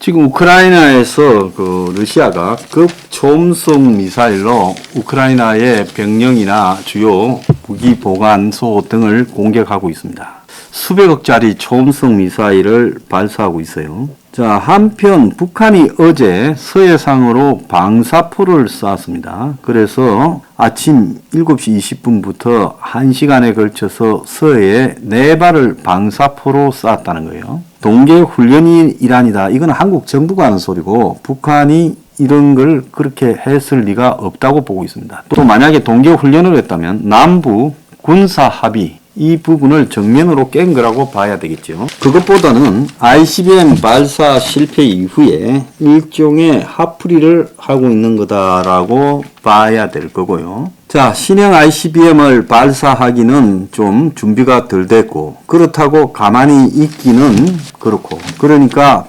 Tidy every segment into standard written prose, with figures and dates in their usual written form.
지금 우크라이나에서 러시아가 극초음속 미사일로 우크라이나의 병력이나 주요 무기 보관소 등을 공격하고 있습니다. 수백억짜리 초음속 미사일을 발사하고 있어요. 자, 한편 북한이 어제 서해상으로 방사포를 쐈습니다. 그래서 아침 7시 20분부터 1시간에 걸쳐서 서해에 4발을 방사포로 쐈다는 거예요. 동계 훈련이 일환이다. 이건 한국 정부가 하는 소리고 북한이 이런 걸 그렇게 했을 리가 없다고 보고 있습니다. 또 만약에 동계 훈련을 했다면 남부 군사 합의 이 부분을 정면으로 깬 거라고 봐야 되겠죠. 그것보다는 ICBM 발사 실패 이후에 일종의 합풀이를 하고 있는 거다라고 봐야 될 거고요. 자, 신형 ICBM을 발사하기는 좀 준비가 덜 됐고 그렇다고 가만히 있기는 그렇고 그러니까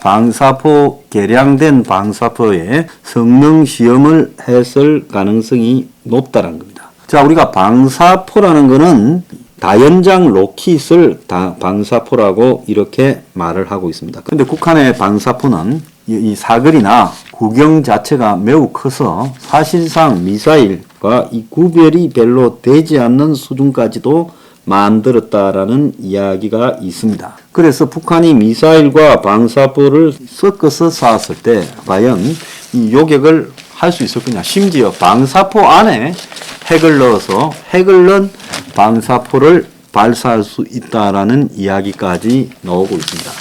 개량된 방사포의 성능 시험을 했을 가능성이 높다는 겁니다. 자, 우리가 방사포라는 거는 다연장 로켓을 방사포라고 이렇게 말을 하고 있습니다. 근데 북한의 방사포는 이 사거리나 구경 자체가 매우 커서 사실상 미사일과 이 구별이 별로 되지 않는 수준까지도 만들었다라는 이야기가 있습니다. 그래서 북한이 미사일과 방사포를 섞어서 쐈을 때 과연 이 요격을 할 수 있을 거냐. 심지어 방사포 안에 핵을 넣어서 핵을 넣은 방사포를 발사할 수 있다라는 이야기까지 나오고 있습니다.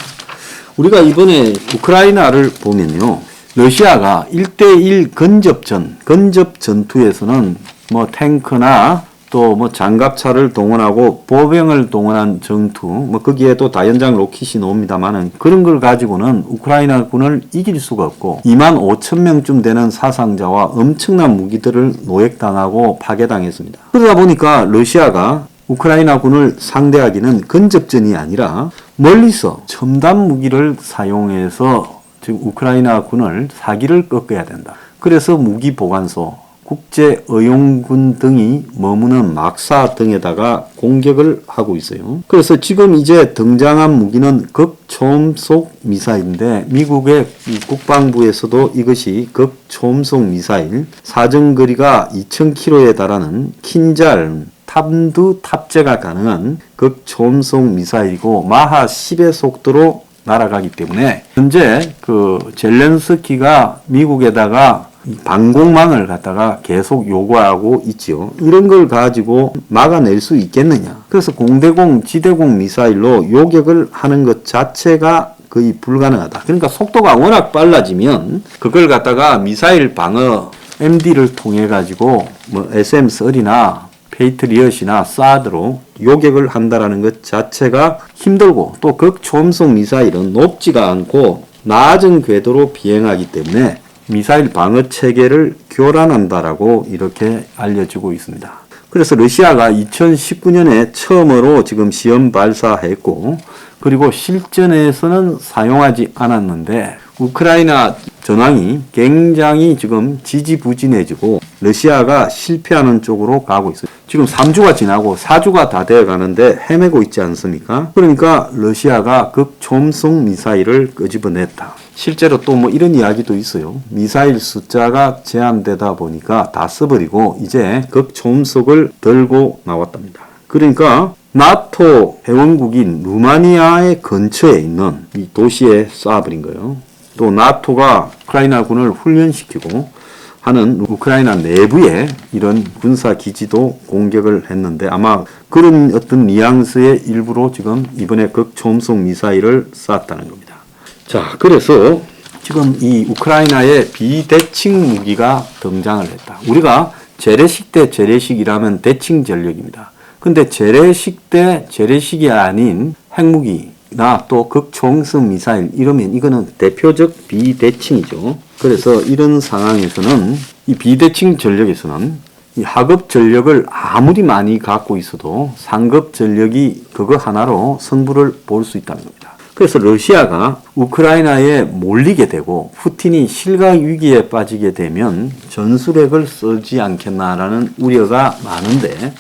우리가 이번에 우크라이나를 보면요. 러시아가 1대1 근접 전투에서는 뭐 탱크나 또 뭐 장갑차를 동원하고 보병을 동원한 전투, 뭐 거기에도 다연장 로켓이 나옵니다만은 그런 걸 가지고는 우크라이나 군을 이길 수가 없고 2만 5천 명쯤 되는 사상자와 엄청난 무기들을 노획당하고 파괴당했습니다. 그러다 보니까 러시아가 우크라이나 군을 상대하기는 근접전이 아니라 멀리서 첨단 무기를 사용해서 지금 우크라이나 군을 사기를 꺾어야 된다. 그래서 무기 보관소, 국제의용군 등이 머무는 막사 등에다가 공격을 하고 있어요. 그래서 지금 이제 등장한 무기는 극초음속 미사일인데 미국의 국방부에서도 이것이 극초음속 미사일 사정거리가 2000km에 달하는 킨잘 탐두 탑재가 가능한 극초음속 미사일이고 마하 10의 속도로 날아가기 때문에 현재 젤렌스키가 미국에다가 방공망을 갖다가 계속 요구하고 있지요. 이런 걸 가지고 막아낼 수 있겠느냐. 그래서 공대공, 지대공 미사일로 요격을 하는 것 자체가 거의 불가능하다. 그러니까 속도가 워낙 빨라지면 그걸 갖다가 미사일 방어 MD를 통해 가지고 뭐 SM-30나 페이트리엇이나 사드로 요격을 한다라는 것 자체가 힘들고 또 극초음속 미사일은 높지가 않고 낮은 궤도로 비행하기 때문에 미사일 방어 체계를 교란한다라고 이렇게 알려지고 있습니다. 그래서 러시아가 2019년에 처음으로 지금 시험 발사했고 그리고 실전에서는 사용하지 않았는데 우크라이나 전황이 굉장히 지금 지지부진해지고 러시아가 실패하는 쪽으로 가고 있어요. 지금 3주가 지나고 4주가 다 되어 가는데 헤매고 있지 않습니까? 그러니까 러시아가 극초음속 미사일을 끄집어냈다. 실제로 또 뭐 이런 이야기도 있어요. 미사일 숫자가 제한되다 보니까 다 써버리고 이제 극초음속을 들고 나왔답니다. 그러니까 나토 회원국인 루마니아의 근처에 있는 이 도시에 쏴버린 거예요. 또 나토가 우크라이나 군을 훈련시키고 하는 우크라이나 내부에 이런 군사 기지도 공격을 했는데 아마 그런 어떤 뉘앙스의 일부로 지금 이번에 극초음속 미사일을 쐈다는 겁니다. 자, 그래서 지금 이 우크라이나의 비대칭 무기가 등장을 했다. 우리가 재래식 대 재래식이라면 대칭 전력입니다. 근데 재래식 대 재래식이 아닌 핵무기나 또 극초음속 미사일 이러면 이거는 대표적 비대칭이죠. 그래서 이런 상황에서는 이 비대칭 전력에서는 이 하급 전력을 아무리 많이 갖고 있어도 상급 전력이 그거 하나로 승부를 볼 수 있다는 겁니다. 그래서 러시아가 우크라이나에 몰리게 되고 푸틴이 실각 위기에 빠지게 되면 전술핵을 쓰지 않겠나라는 우려가 많은데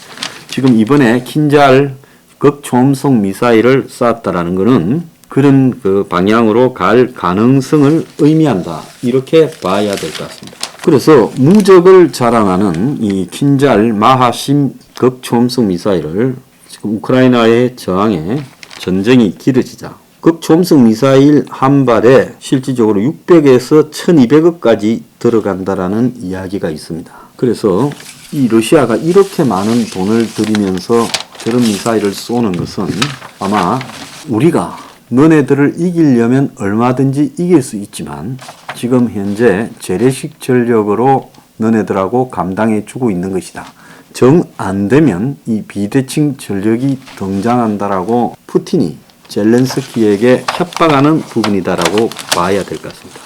지금 이번에 킨잘 극초음속 미사일을 쐈다라는 것은 그런 그 방향으로 갈 가능성을 의미한다. 이렇게 봐야 될 것 같습니다. 그래서 무적을 자랑하는 이 킨잘 마하심 극초음속 미사일을 지금 우크라이나의 저항에 전쟁이 길어지자 극초음속 미사일 한 발에 실질적으로 600에서 1200억까지 들어간다라는 이야기가 있습니다. 그래서 이 러시아가 이렇게 많은 돈을 들이면서 저런 미사일을 쏘는 것은 아마 우리가 너네들을 이기려면 얼마든지 이길 수 있지만 지금 현재 재래식 전력으로 너네들하고 감당해 주고 있는 것이다. 정 안 되면 이 비대칭 전력이 등장한다라고 푸틴이 젤렌스키에게 협박하는 부분이다라고 봐야 될 것 같습니다.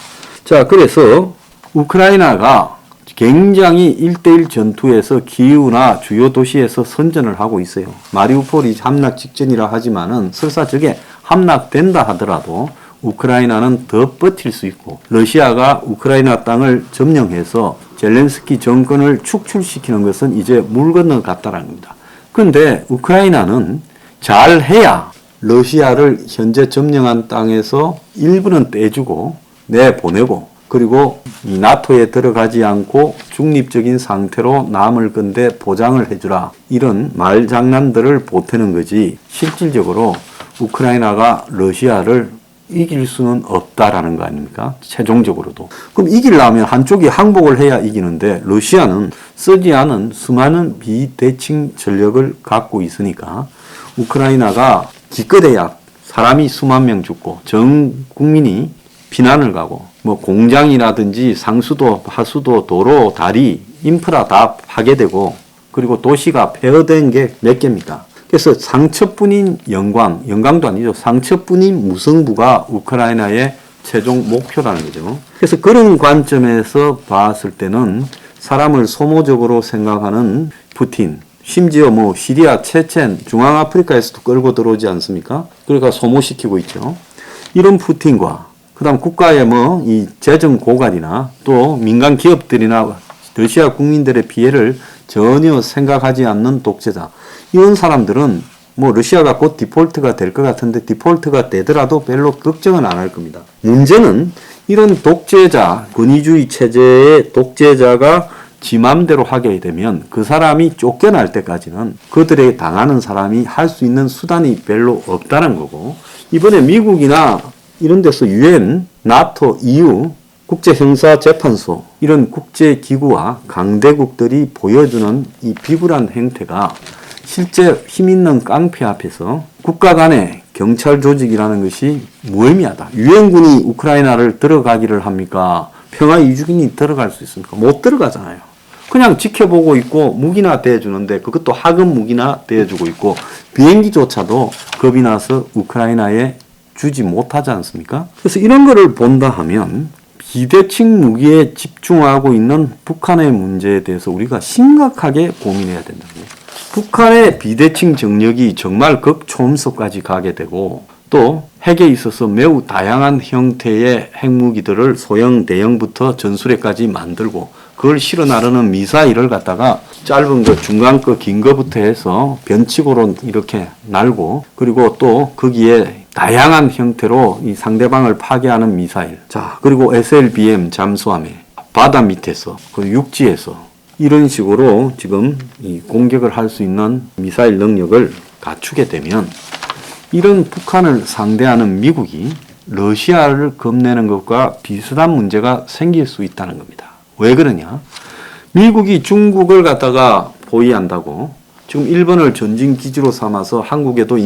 자, 그래서 우크라이나가 굉장히 1대1 전투에서 키이우나 주요 도시에서 선전을 하고 있어요. 마리우폴이 함락 직전이라 하지만은 설사 저게 함락된다 하더라도 우크라이나는 더 버틸 수 있고 러시아가 우크라이나 땅을 점령해서 젤렌스키 정권을 축출시키는 것은 이제 물 건너 갔다라는 겁니다. 그런데 우크라이나는 잘해야 러시아를 현재 점령한 땅에서 일부는 떼주고 내보내고 그리고 이 나토에 들어가지 않고 중립적인 상태로 남을 건데 보장을 해주라. 이런 말장난들을 보태는 거지 실질적으로 우크라이나가 러시아를 이길 수는 없다라는 거 아닙니까? 최종적으로도. 그럼 이기려면 한쪽이 항복을 해야 이기는데 러시아는 쓰지 않은 수많은 비대칭 전력을 갖고 있으니까 우크라이나가 기껏해야 사람이 수만 명 죽고 전 국민이 피난을 가고 뭐 공장이라든지 상수도, 하수도, 도로, 다리, 인프라 다 파괴되고 그리고 도시가 폐허된 게 몇 개입니까? 그래서 상처뿐인 영광도 아니죠. 상처뿐인 무승부가 우크라이나의 최종 목표라는 거죠. 그래서 그런 관점에서 봤을 때는 사람을 소모적으로 생각하는 푸틴, 심지어 뭐 시리아, 체첸, 중앙아프리카에서도 끌고 들어오지 않습니까? 그러니까 소모시키고 있죠. 이런 푸틴과 그다음 국가의 뭐 이 재정 고갈이나 또 민간 기업들이나 러시아 국민들의 피해를 전혀 생각하지 않는 독재자. 이런 사람들은 뭐 러시아가 곧 디폴트가 될 것 같은데 디폴트가 되더라도 별로 걱정은 안 할 겁니다. 문제는 이런 독재자, 권위주의 체제의 독재자가 지 맘대로 하게 되면 그 사람이 쫓겨날 때까지는 그들에게 당하는 사람이 할 수 있는 수단이 별로 없다는 거고 이번에 미국이나 이런 데서 UN, 나토, EU, 국제형사재판소 이런 국제기구와 강대국들이 보여주는 이 비굴한 행태가 실제 힘있는 깡패 앞에서 국가 간의 경찰 조직이라는 것이 무의미하다. 유엔군이 우크라이나를 들어가기를 합니까? 평화이주군이 들어갈 수 있습니까? 못 들어가잖아요. 그냥 지켜보고 있고 무기나 대주는데 그것도 하급 무기나 대주고 있고 비행기조차도 겁이 나서 우크라이나에 주지 못하지 않습니까? 그래서 이런 거를 본다 하면 비대칭 무기에 집중하고 있는 북한의 문제에 대해서 우리가 심각하게 고민해야 된다고요. 북한의 비대칭 정력이 정말 극초음속까지 가게 되고 또 핵에 있어서 매우 다양한 형태의 핵무기들을 소형, 대형부터 전술핵까지 만들고 그걸 실어 나르는 미사일을 갖다가 짧은 거, 중간 거, 긴 거부터 해서 변칙으로 이렇게 날고 그리고 또 거기에 다양한 형태로 이 상대방을 파괴하는 미사일. 자, 그리고 SLBM 잠수함에 바다 밑에서 그리고 육지에서 이런 식으로 지금 이 공격을 할 수 있는 미사일 능력을 갖추게 되면 이런 북한을 상대하는 미국이 러시아를 겁내는 것과 비슷한 문제가 생길 수 있다는 겁니다. 왜 그러냐? 미국이 중국을 갖다가 보위한다고 지금 일본을 전진기지로 삼아서 한국에도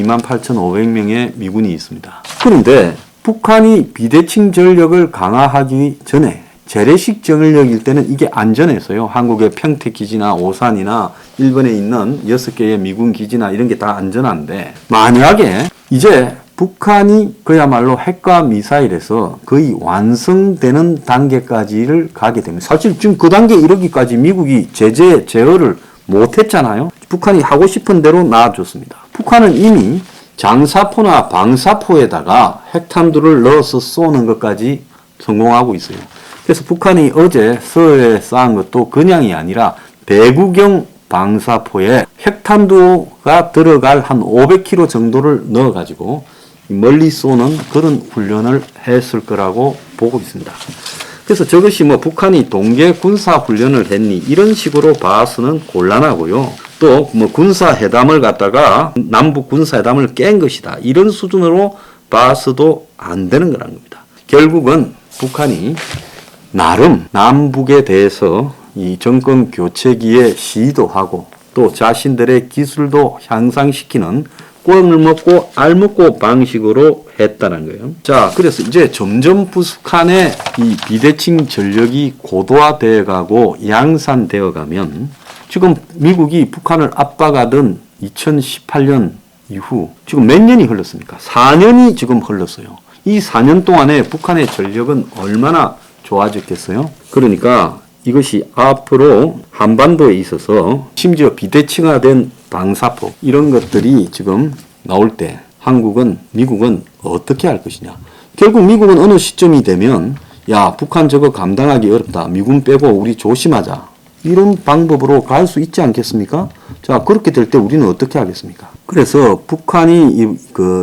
28,500명의 미군이 있습니다. 그런데 북한이 비대칭 전력을 강화하기 전에 재래식 전력일 때는 이게 안전해서요. 한국의 평택기지나 오산이나 일본에 있는 6개의 미군 기지나 이런 게 다 안전한데 만약에 이제 북한이 그야말로 핵과 미사일에서 거의 완성되는 단계까지를 가게 되면 사실 지금 그 단계에 이르기까지 미국이 제재, 제어를 못했잖아요. 북한이 하고 싶은 대로 놔줬습니다. 북한은 이미 장사포나 방사포에다가 핵탄두를 넣어서 쏘는 것까지 성공하고 있어요. 그래서 북한이 어제 서해에 쌓은 것도 그냥이 아니라 대구경 방사포에 핵탄두가 들어갈 한 500km 정도를 넣어가지고 멀리 쏘는 그런 훈련을 했을 거라고 보고 있습니다. 그래서 저것이 뭐 북한이 동계 군사 훈련을 했니 이런 식으로 봐서는 곤란하고요. 또 뭐 군사회담을 갖다가 남북 군사회담을 깬 것이다 이런 수준으로 봐서도 안 되는 거라는 겁니다. 결국은 북한이 나름 남북에 대해서 이 정권 교체기에 시도하고 또 자신들의 기술도 향상시키는 꿀을 먹고 알 먹고 방식으로 했다는 거예요. 자, 그래서 이제 점점 북한의 이 비대칭 전력이 고도화되어 가고 양산되어 가면 지금 미국이 북한을 압박하던 2018년 이후 지금 몇 년이 흘렀습니까? 4년이 지금 흘렀어요. 이 4년 동안에 북한의 전력은 얼마나 좋아졌겠어요? 그러니까 이것이 앞으로 한반도에 있어서 심지어 비대칭화된 방사포 이런 것들이 지금 나올 때 한국은 미국은 어떻게 할 것이냐. 결국 미국은 어느 시점이 되면 야 북한 저거 감당하기 어렵다. 미군 빼고 우리 조심하자. 이런 방법으로 갈 수 있지 않겠습니까? 자 그렇게 될 때 우리는 어떻게 하겠습니까? 그래서 북한이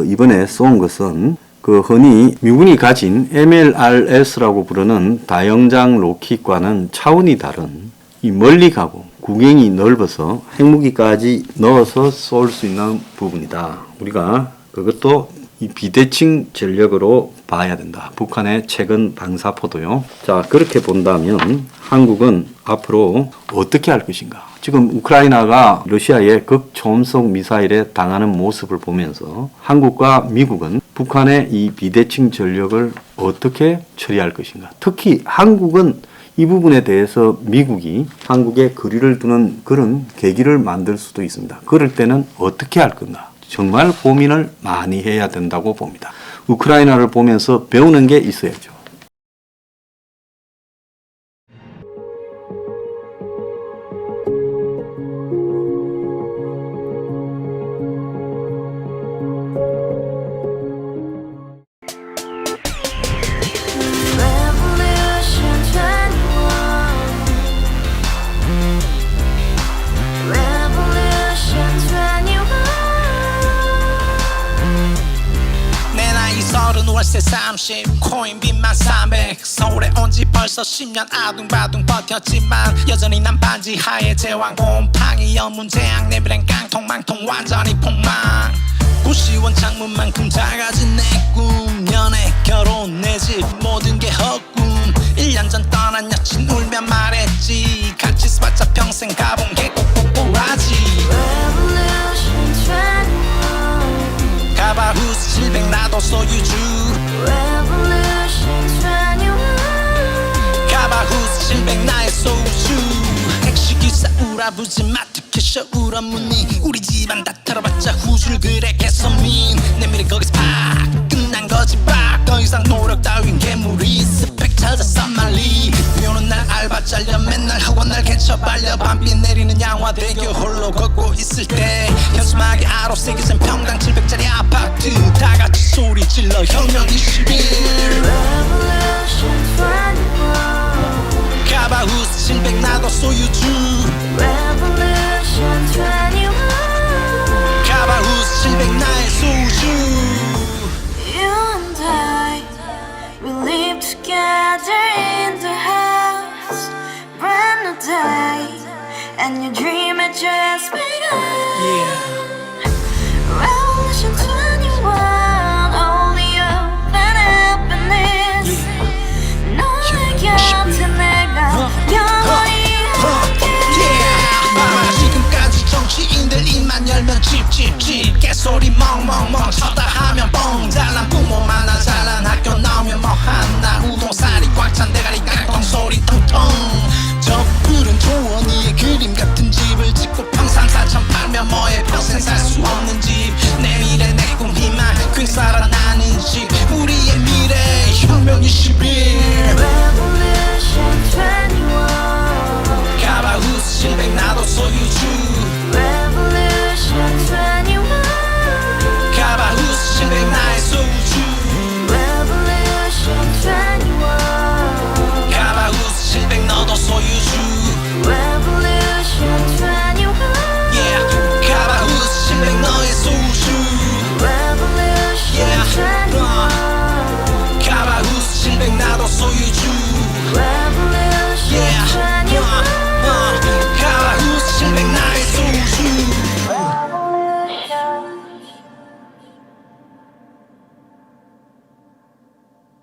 이번에 쏜 것은 흔히 미군이 가진 MLRS라고 부르는 다영장 로켓과는 차원이 다른 이 멀리 가고 구경이 넓어서 핵무기까지 넣어서 쏠 수 있는 부분이다. 우리가 그것도 이 비대칭 전력으로 봐야 된다. 북한의 최근 방사포도요. 자 그렇게 본다면 한국은 앞으로 어떻게 할 것인가. 지금 우크라이나가 러시아의 극초음속 미사일에 당하는 모습을 보면서 한국과 미국은 북한의 이 비대칭 전력을 어떻게 처리할 것인가. 특히 한국은 이 부분에 대해서 미국이 한국에 거리를 두는 그런 계기를 만들 수도 있습니다. 그럴 때는 어떻게 할 건가. 정말 고민을 많이 해야 된다고 봅니다. 우크라이나를 보면서 배우는 게 있어야죠. 월세 30 코인빚만 300 서울에 온 지 벌써 10년 아둥바둥 버텼지만 여전히 난 반지 하에 제왕 곰팡이 연문제약 내비랭 깡통 망통 완전히 폭망 고시원 창문만큼 작아진 내 꿈 연애 결혼 내 집 모든 게 헛꿈 1년 전 떠난 여친 울며 말했지 같이 써봤자 평생 가본 게 꼭꼭꼭하지 가바후스 700 나도 소유주 가바후스 700 나의 소주 택시기사 우라부지 마트 캐셔 울어무니 우리 집안 다 털어봤자 후줄 그래 개선민 내미래 거기서 팍 끝난 거지 팍더 이상 노력 따윈 괴물이 스펙 찾아서 말리 비오는 날 알바 잘려 맨날 학원 날 개쳐 발려 밤비 내리는 양화대교 홀로 걷고 있을 때 현수막에 아로 새겨진 평당 700짜리 아파트 다같이 소리 질러 혁명 21 가바후스 700 나도 소유주 가바후스 700 나의 소주 You and I, we live together in the house brand new day and your dream had just begun Revolution 21 only hope and happiness 너의 곁에 내가 영원히 지금까지 정치인들 입만 열면 찝찝찝 개소리 멍멍멍 쳐다 하면 뻥 잘난 부모 만나 잘난 학교 나오면 뭐하나 우동살이 꽉 찬 대가리 깡통 소리 통통 저 푸른 조원이의 그림 같은 집을 짓고 평상사천 팔면 뭐해 평생 살 수 없는 집 내 미래 내 꿈 희망 퀵살아나는 집 우리의 미래 혁명 21 Revolution 21 가바후스 700 나도 소유주 Revolution 21 가바후스 700 나의 소주 Revolution 21 가바후스 700 너도 소유주 Revolution 21